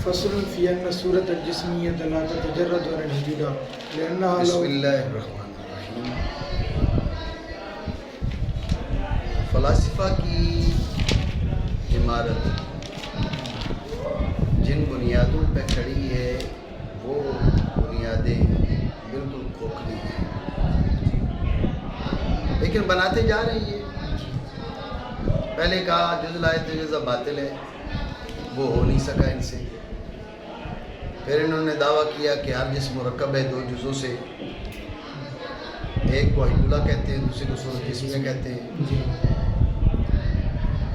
فصل في أن الصورة الجسمية لا تتجرد عن الهجرة لأنها بسم اللہ الرحمن الرحیم. فلاسفہ کی عمارت جن بنیادوں پہ کھڑی ہے وہ بنیادیں بالکل کھوکھلی ہیں، لیکن بناتے جا رہی ہے. پہلے کہا جز لائے جزا باطل ہے، وہ ہو نہیں سکا ان سے. پھر انہوں نے دعویٰ کیا کہ ہر جسم مرکب ہے دو جزوں سے، ایک کو حیولہ کہتے ہیں، دوسرے کو صورت جسمیہ کہتے ہیں.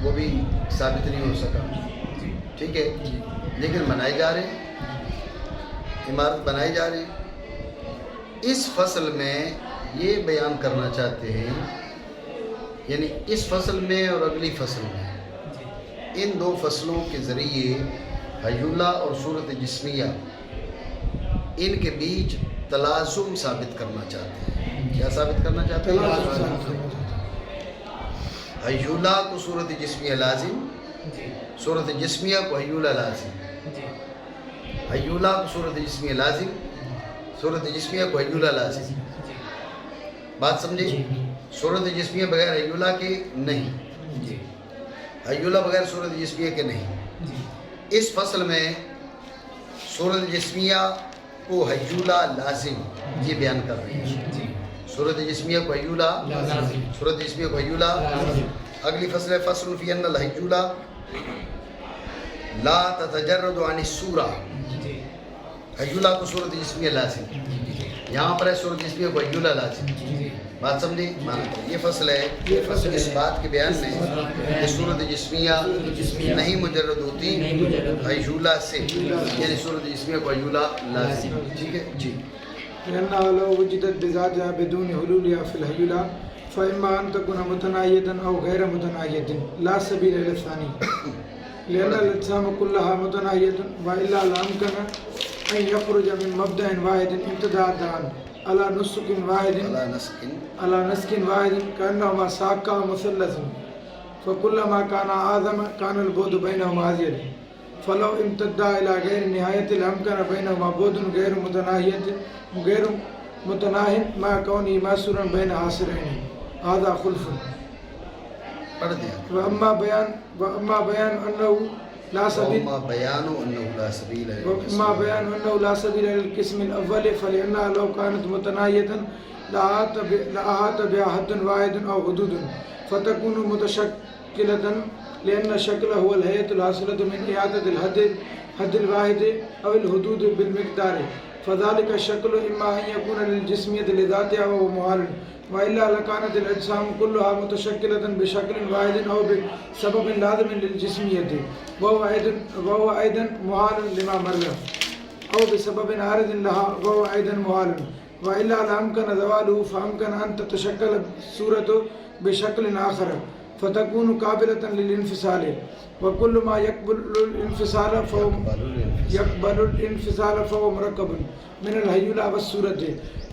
وہ بھی ثابت نہیں ہو سکا. ٹھیک ہے، لیکن بنائے جا رہے ہیں، عمارت بنائی جا رہی ہے. اس فصل میں یہ بیان کرنا چاہتے ہیں، یعنی اس فصل میں اور اگلی فصل میں، ان دو فصلوں کے ذریعے حیولہ اور صورت جسمیہ ان کے بیچ تلازم ثابت کرنا چاہتے ہیں. کیا ثابت کرنا چاہتے ہیں؟ حیولہ کو صورت جسمیہ لازم، صورت جسمیہ کو حیولہ لازم. حیولہ کو صورت جسمیہ لازم، صورت جسمیہ کو حیولہ لازم. بات سمجھے؟ صورت جسمیہ بغیر حیولہ کے نہیں، حیولہ بغیر صورت جسمیہ کے نہیں. اس فصل میں صورت جسمیہ کو حیولہ لازم یہ بیان کر رہے ہیں. صورت جسمیہ کو حیولہ، صورت جسمیہ کو حیولہ. اگلی فصل ہے فصل فی ان الحیولہ لا تتجرد عن الصورہ. حیولہ کو صورت جسمیہ لازم، یہاں پر ہے صورت جسمیہ کو حیولہ لازم. بات سمجھے؟ یہ فصل ہے، یہ فصل اس بات کے بیان میں کہ صورت جسمیہ نہیں مجرد ہوتی حیولہ سے، یعنی صورت جسمیہ کو حیولہ لازم. ٹھیک ہے جی. لأنها لو وجدت بذاتها بدون حلولها في الهيولة فإما أن تكون متناهية أو غير متناهية لا سبيل إلى الثاني لأن الأجسام كلها متناهية وإلا لأمكن أن يخرج من مبدأ واحد امتداد على نسك واحد كأنهما ساقا مثلث فكلما كان أعظم كان البعد بينهما أزيد فلو امتد إلى غير نهاية لأمكن بينهما بعد غير متناهٍ مع كونه ماسورا بين عاصرين هذا خلف. وأما بيان أنه لا سبيل للقسم الأول فلأنها لو كانت متناهية لأحاط بها حد واحد أو حدود فتكون متشكلة لأن الشكل هو الهيئة الحاصلة من إحاطة الحد الواحد أو الحدود بالمقدار فذلك الشكل إما أن يكون للجسمية لذاتها وهو محال وإلا لكانت الأجسام كلها متشكلة بشكل واحد أو بسبب لازم للجسمية وهو أيضا محال لما مر أو بسبب عارض لها وهو أيضا محال وإلا لأمكن زواله فأمكن أن تتشكل صورته بشكل آخر فتكون قابلة للانفصال وكل ما يقبل الانفصال فهو مركب من الهيولة والصورة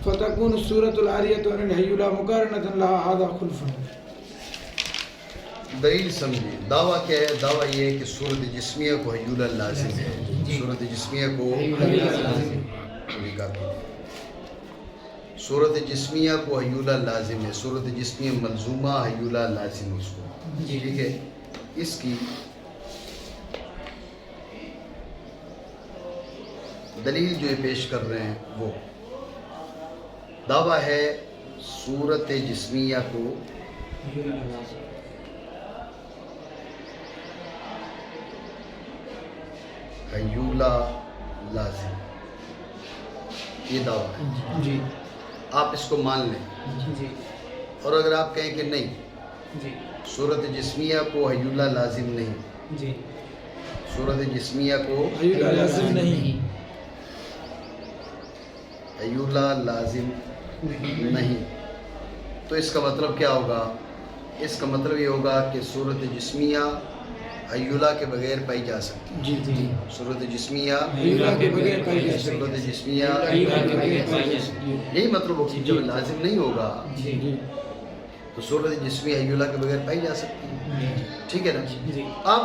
فتكون الصورة العارية عن الهيولة مقارنة لها هذا خلف. دلیل سمجھے. دعویٰ کیا ہے؟ دعویٰ یہ ہے کہ صورت جسمیہ کو حیولہ لازم ہے. صورت جسمیہ کو صورت جسمیہ کو حیولہ لازم ہے. صورت جسمیہ ملزومہ، حیولہ لازم اس کو. ٹھیک ہے. اس کی دلیل جو پیش کر رہے ہیں وہ دعویٰ ہے صورت جسمیہ کو حیولہ لازم، یہ دعویٰ ہے. جی آپ اس کو مان لیں. اور اگر آپ کہیں کہ نہیں، صورت جسمیہ کو حیولہ لازم نہیں، صورت جسمیہ کو حیولہ لازم نہیں، حیولہ لازم نہیں، تو اس کا مطلب کیا ہوگا؟ اس کا مطلب یہ ہوگا کہ صورت جسمیہ حیولہ کے بغیر پائی جا سکتی ہے. صورت جسمیہ حیولہ کے بغیر پائی جا سکتی ہے. صورت جسمیہ یہی مطلب ہوگا. جب لازم نہیں ہوگا تو صورت جسمیہ حیولہ کے بغیر پائی جا سکتی ہے. ٹھیک ہے نا. اب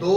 2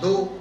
2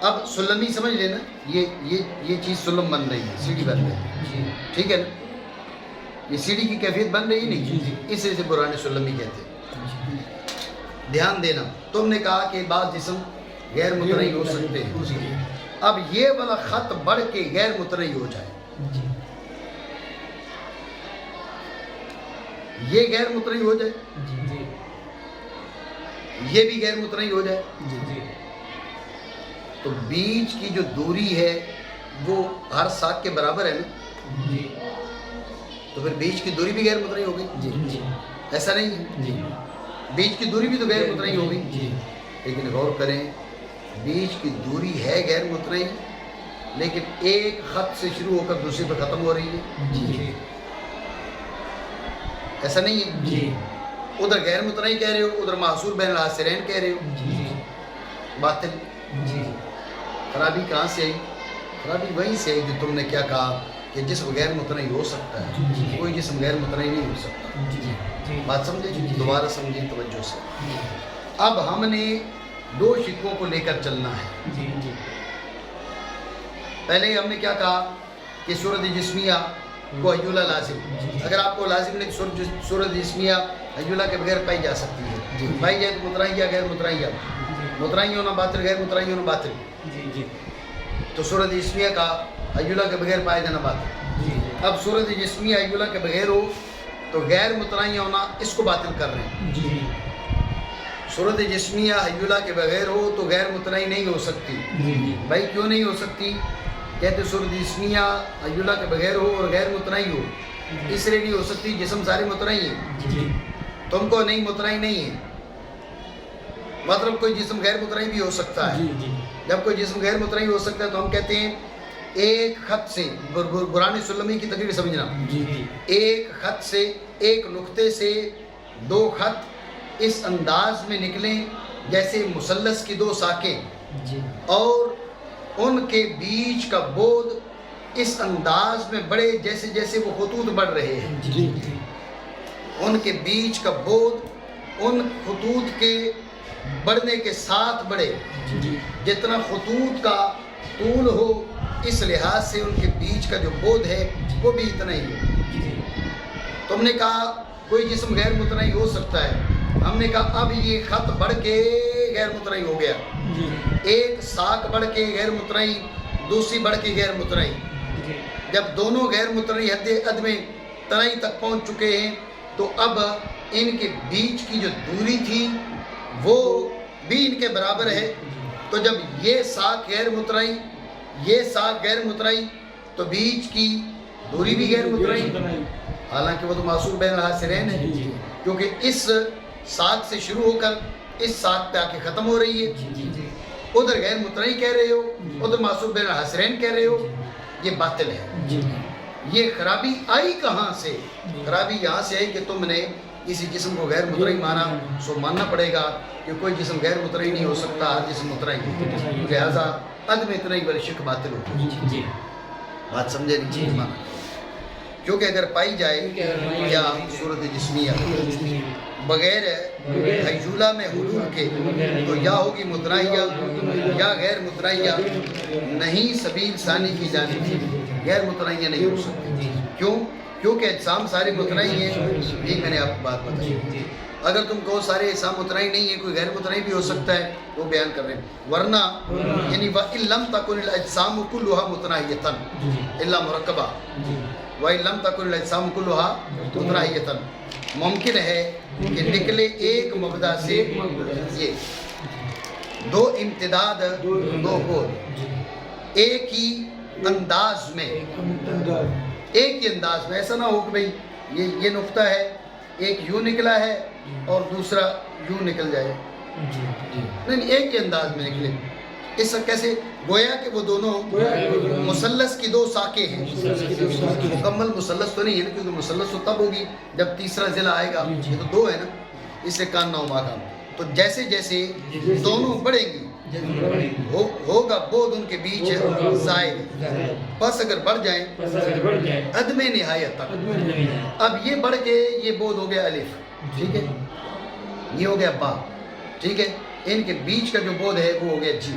اب سلمی سمجھ لینا، یہ چیز سلم بن رہی ہے، سیڑھی بن رہی ہے، ٹھیک ہے نا؟ یہ سیڑھی کی کیفیت بن رہی نہیں، اس لیے سے برہان سلمی کہتے ہیں۔ دھیان دینا، تم نے کہا کہ بعض جسم غیر متناہی ہو سکتے ہیں، اب یہ والا خط بڑھ کے غیر متناہی ہو جائے، یہ غیر متناہی ہو جائے، یہ بھی غیر متناہی ہو جائے، تو بیچ کی جو دوری ہے وہ ہر ساق کے برابر ہے نا، تو پھر بیچ کی دوری بھی غیر متناہی ہو گئی، ایسا نہیں ہے؟ بیچ کی دوری بھی تو غیر متناہی ہو گئی، لیکن غور کریں بیچ کی دوری ہے غیر متناہی، لیکن ایک خط سے شروع ہو کر دوسرے پہ ختم ہو رہی ہے، ایسا نہیں ہے؟ ادھر غیر متناہی کہہ رہے ہو، ادھر محصور بین الحاصرین کہہ رہے ہو، باطل۔ خرابی کہاں سے آئی؟ خرابی وہیں سے آئی جو تم نے کیا کہا کہ جسم غیر متناہی ہو سکتا ہے، کوئی جسم غیر متناہی نہیں ہو سکتا۔ بات سمجھے؟ دوبارہ سمجھے توجہ سے۔ اب ہم نے دو شکوں کو لے کر چلنا ہے۔ پہلے ہم نے کیا کہا کہ صورت جسمیہ کو حیولہ لازم، اگر آپ کو لازم نے صورت جسمیہ حیولہ کے بغیر پائی جا سکتی ہے، پائی جائے تو متناہیہ غیر متناہیہ، متناہی ہونا باطل، غیر متناہی ہونا باطل، تو صورت جسمیہ کا حیولہ کے بغیر پایا جانا باطل۔ اب صورت جسمیہ حیولہ کے بغیر ہو تو غیر متناہی ہونا اس کو باطل کر رہے ہیں۔ صورت جسمیہ حیولہ کے بغیر ہو تو غیر متناہی نہیں ہو سکتی۔ بھائی کیوں نہیں ہو سکتی؟ کہتے صورت جسمیہ حیولہ کے بغیر ہو اور غیر متناہی ہو، اس لیے نہیں ہو سکتی جسم سارے متناہی ہیں، تم کو نہیں متناہی نہیں ہے، مطلب کوئی جسم غیر متناہی بھی ہو سکتا ہے۔ جب کوئی جسم غیر متناہی ہو سکتا ہے تو ہم کہتے ہیں ایک خط سے، برہان سلمی کی تقریر سمجھنا، ایک خط سے، ایک نقطے سے دو خط اس انداز میں نکلیں جیسے مثلث کی دو ساقیں، اور ان کے بیچ کا بعد اس انداز میں بڑھے جیسے جیسے وہ خطوط بڑھ رہے ہیں، ان کے بیچ کا بعد ان خطوط کے بڑھنے کے ساتھ بڑھے، جتنا خطوط کا طول ہو اس لحاظ سے ان کے بیچ کا جو بعد ہے وہ بھی اتنا ہی ہو۔ تم نے کہا کوئی جسم غیر متناہی ہو سکتا ہے، ہم نے کہا اب یہ خط بڑھ کے غیر متناہی ہو گیا، ایک ساق بڑھ کے غیر متناہی، دوسری بڑھ کے غیر متناہی، جب دونوں غیر متناہی حد عدم تناہی تک پہنچ چکے ہیں تو اب ان کے بیچ کی جو دوری تھی وہ بھی ان کے برابر ہے، تو جب یہ ساق غیر متناہی، یہ ساق غیر متناہی، تو بیچ کی دوری بھی غیر متناہی، حالانکہ وہ تو معصور بین الحاصرین ہے، کیونکہ اس ساق سے شروع ہو کر اس ساق پہ آ کے ختم ہو رہی ہے، ادھر غیر متناہی کہہ رہے ہو، ادھر معصور بین الحاصرین کہہ رہے ہو، یہ باطل ہے۔ یہ خرابی آئی کہاں سے؟ خرابی یہاں سے آئی کہ تم نے کسی جسم کو غیر متناہی مانا، سو ماننا پڑے گا کہ کوئی جسم غیر متناہی نہیں ہو سکتا، ہر جسم متناہی ہے، لہٰذا عدم اتناہی والی شک باطل ہوتی ہے۔ بات سمجھے نہیں؟ مانا کیونکہ اگر پائی جائے یا صورت جسمیہ بغیر حیولہ میں حلول کے تو یا ہوگی متناہیہ یا غیر متناہیہ، نہیں سبیل ثانی کی جانب سے غیر متناہیہ نہیں ہو سکتی۔ کیوں؟ کیونکہ اجسام سارے متناہی ہیں، یہ میں نے آپ کو بات بتائی۔ اگر تم کہو سارے اجسام متناہی نہیں ہیں، کوئی غیر متناہی بھی ہو سکتا ہے، وہ بیان کر رہے ہیں، ورنہ یعنی وَإِن لَمْ تَكُنِ الْأَجْسَامُ كُلُّهَا مُتَنَاهِيَةً إِلَّا مُرَكَّبًا وَإِن لَمْ تَكُنِ الْأَجْسَامُ كُلُّهَا مُتَنَاهِيَةً، ممکن ہے کہ نکلے ایک مبدا سے یہ دو امتداد، دو بعد ایک ہی انداز میں، ایک ہی انداز میں، ایسا نہ ہو کہ بھئی یہ نقطہ ہے، ایک یوں نکلا ہے اور دوسرا یوں نکل جائے، نہیں، ایک ہی انداز میں نکلے۔ اس سے کیسے؟ گویا کہ وہ دونوں مثلث کی دو ساقیں ہیں، مکمل مثلث تو نہیں ہے نا، کیونکہ مثلث تو تب ہوگی جب تیسرا ضلع آئے گا، یہ تو دو ہے نا، اس سے کان نہ ہو ماکام۔ تو جیسے جیسے دونوں بڑھیں گی ہوگا بعد ان کے بیچ زائد، پس اگر بڑھ جائیں عدم نہایت تک، اب یہ بڑھ کے یہ بعد ہو گیا الف، ٹھیک ہے، یہ ہو گیا با، ٹھیک ہے، ان کے بیچ کا جو بعد ہے وہ ہو گیا جی،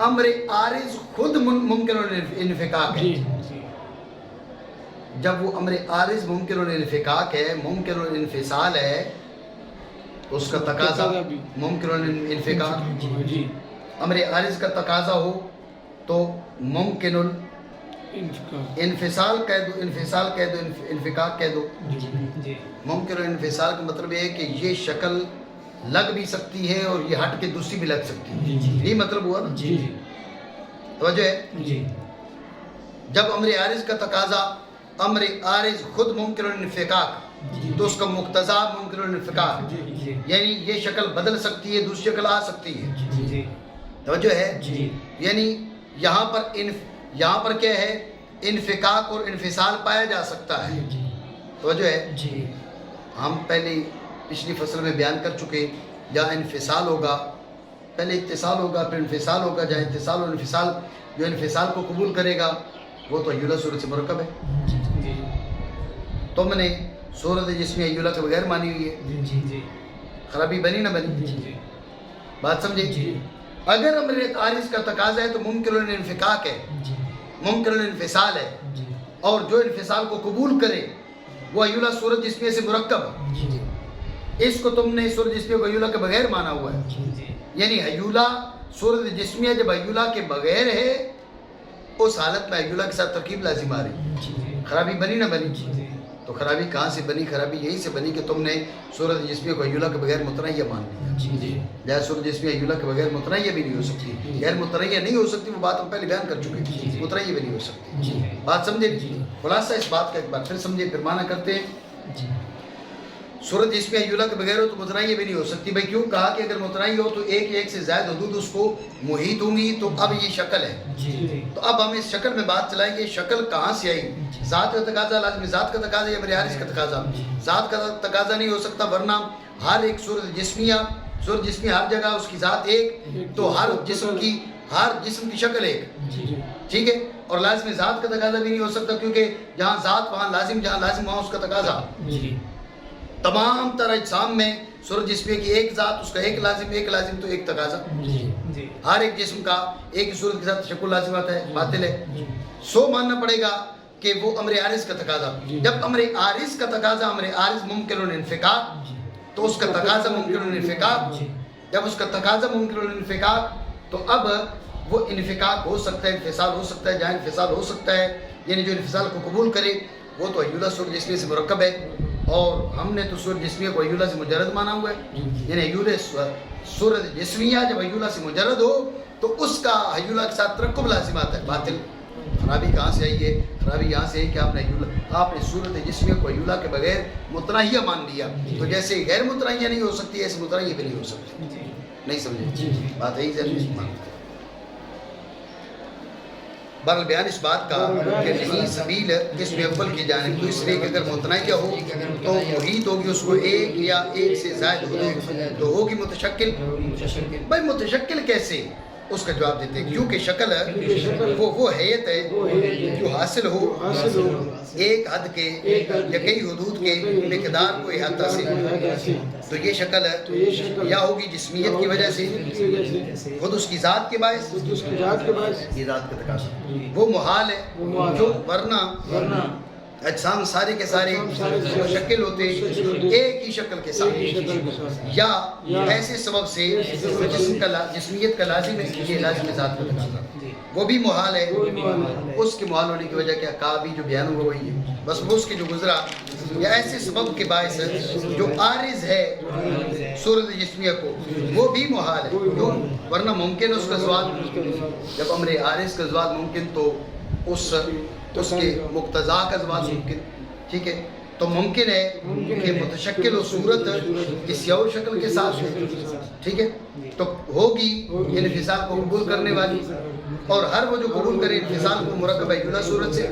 امر عارض خود ممکن الانفکاک ہے. جب وہ امر عارض ممکن الانفکاک ہے، ممکن الانفصال ہے، تو اس کا تقاضا ممکن الانفکاک. امر عارض کا تقاضا ہو تو ممکن الانفصال کہہ دو، انفصال کہہ دو، انفکاک کہہ دو. ممکن الانفصال کا مطلب یہ ہے کہ یہ شکل لگ بھی سکتی ہے اور یہ ہٹ کے دوسری بھی لگ سکتی ہے. یہی مطلب ہوا نا. توجہ ہے. جب امر عارض کا تقاضا امر عارض خود ممکن الانفکاک تو اس کا مقتضا ممکن الانفکاک، یعنی یہ شکل بدل سکتی ہے، دوسری شکل آ سکتی ہے. توجہ ہے. یعنی یہاں پر کیا ہے؟ انفکاک اور انفصال پایا جا سکتا ہے. توجہ ہے. ہم پہلے پچھلی فصل میں بیان کر چکے، جہاں انفصال ہوگا پہلے اتصال ہوگا پھر انفصال ہوگا. جہاں اتصال اور انفصال، جو انفصال کو قبول کرے گا وہ تو حیولہ صورت سے مرکب ہے. تم نے صورت جسمی حیولہ کے بغیر مانی ہوئی ہے، خرابی بنی نہ بنی؟ بات سمجھے. اگر امر عارض کا تقاضا ہے تو ممکن الانفکاک ہے، ممکن الانفصال ہے، اور جو انفصال کو قبول کرے وہ حیولہ صورت جسمیہ سے مرکب ہے. اس کو تم نے صورت جسمیہ کو حیولہ کے بغیر مانا ہوا ہے. یعنی حیولہ صورت جسمیہ جب حیولہ کے بغیر ہے، اس حالت میں حیولہ کے ساتھ ترکیب لازم آ رہی. خرابی بنی نہ بنی؟ تو خرابی کہاں سے بنی؟ خرابی یہی سے بنی کہ تم نے صورت جسمیہ کو حیولہ کے بغیر متنیہ مان لیا. جہاں صورت جسمیہ حیولہ کے بغیر متنیہ بھی نہیں ہو سکتی، غیر متنیہ نہیں ہو سکتی، وہ بات ہم پہلے بیان کر چکے. متنیہ بھی نہیں ہو سکتی. بات سمجھے؟ خلاصہ اس بات کا ایک بار پھر سمجھے، پھر معنی کرتے ہیں. صورت جسمیہ حیولہ کے بغیر ہو تو متنیہ بھی نہیں ہو سکتی. بھائی کیوں؟ کہا کہ اگر متنیہ ہو تو ایک سے زائد حدود اس کو محیط ہوں گی. تو اب یہ شکل ہے، تو اب ہم اس شکل میں بات چلائیں گے. شکل کہاں سے آئی؟ ذات کا تقاضا، لازمی ذات کا تقاضا یا امر عارض کا تقاضا؟ ذات کا تقاضا نہیں ہو سکتا، ورنہ ہر ایک صورت جسمیہ ہر جگہ اس کی ذات ایک، تو ہر جسم کی شکل ایک. ٹھیک ہے. اور لازمی ذات کا تقاضا بھی نہیں ہو سکتا، کیونکہ جہاں ذات وہاں لازم، جہاں لازم وہاں اس کا تقاضا. تمام تر اجسام میں صورت جسمیہ کی ایک ذات، اس کا ایک لازم تو ایک تقاضا. ہر ایک جسم کا ایک صورت کے ساتھ تشکل لازم آتا ہے. باطل ہے. سو ماننا پڑے گا کہ وہ امر عارض کا تقاضا. جب امر عارض کا تقاضا امر عارض ممکن الانفکاک تو اس کا تقاضا ممکن الانفکاک. جب اس کا تقاضا ممکن الانفکاک تو اب وہ انفکاک ہو سکتا ہے، انفصال ہو سکتا ہے. جہاں انفصال ہو سکتا ہے یعنی جو انفصال کو قبول کرے وہ تو حیولہ صورت جسمیہ سے مرکب ہے. اور ہم نے تو صورت جسمیہ کو حیولہ سے مجرد مانا ہوا ہے. یعنی حیولہ صورت جسمیہ جب حیولہ سے مجرد ہو تو اس کا حیولہ کے ساتھ ترکب لازم آتا ہے. باطل. خرابی کہاں سے آئی ہے؟ خرابی یہاں سے ہے کہ آپ نے صورت جسمیہ کو حیولہ کے بغیر متنیہ مان لیا. تو جیسے غیر متنیہ نہیں ہو سکتی ایسے متنیہ بھی نہیں ہو سکتی. نہیں سمجھے بات ہے؟ بہرحال بیان اس بات کا کہ نہیں سبیل قسم اول کی جانب، تو اس لیے کہ اگر متنیہ ہو تو محیط ہوگی اس کو ایک یا ایک سے زائد حدود، تو ہوگی متشکل. بھائی متشکل کیسے؟ اس کا جواب دیتے ہیں کیونکہ شکل وہ حیت ہے جو حاصل ہو ایک حد کے یا کئی حدود کے مقدار کو احاطہ سے. تو یہ شکل یا ہوگی جسمیت کی وجہ سے، خود اس کی ذات کے باعث، یہ ذات کا تقاضا. وہ محال ہے جو ورنہ اجسام سارے کے سارے متشکل ہوتے ایک ہی شکل کے ساتھ، یا ایسے سبب سے جسمیت کا لازم ہے. یہ لازم ذات کا تقاضا وہ بھی محال ہے. اس کے محال ہونے کی وجہ کیا کہا بھی جو بیان ہوا وہی ہے، بس وہ اس کے جو گزرا، یا ایسے سبب کے باعث جو عارض ہے صورت جسمیہ کو وہ بھی محال ہے. کیوں؟ ورنہ ممکن اس کا زوال، جب امر عارض کا زوال ممکن تو اس کے مقتضا کا زوال ممکن. ٹھیک ہے. تو ممکن ہے کہ متشکل و صورت کسی اور شکل کے ساتھ. ٹھیک ہے. تو ہوگی انفصال کو قبول کرنے والی، اور ہر وہ جو قبول کرے انفصال کو مرکب حیولہ صورت سے.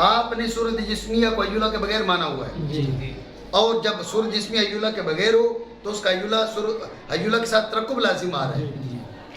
آپ نے صورت جسمیہ کو حیولہ کے بغیر مانا ہوا ہے، اور جب صورت جسمیہ حیولہ کے بغیر ہو تو اس کا حیولہ کے ساتھ ترکب لازم آ رہا ہے.